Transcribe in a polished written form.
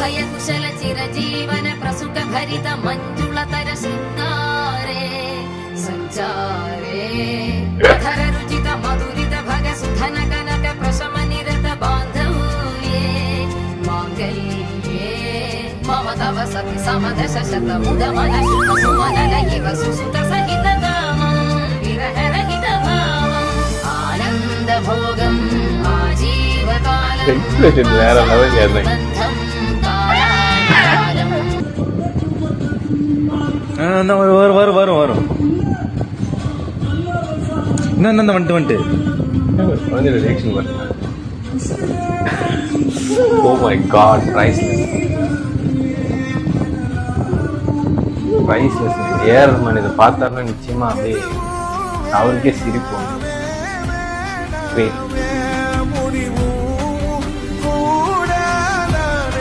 अभय कुशल चिरजीवन प्रसुख भरित मंजुलतर शृंगारे संचारे अधर रुचित मधुरित भग सुधन कनक प्रशम निरत बांधव्ये मांगल्ये मम तव सति समदश शत मुद मन शुभ सुमन लयिव सुसुत सहित कामं विरह रहित भावं आनंद भोगं आजीवकालं வேற லெவல் ஏறணும். வரும் இன்னும் வந்துட்டு ரியாக்ஷன் பண்ண. Oh my god, priceless A R Rahman இதை பார்த்தாருன்னா நிச்சயமா அப்படியே அவருக்கே சிரிப்போம்.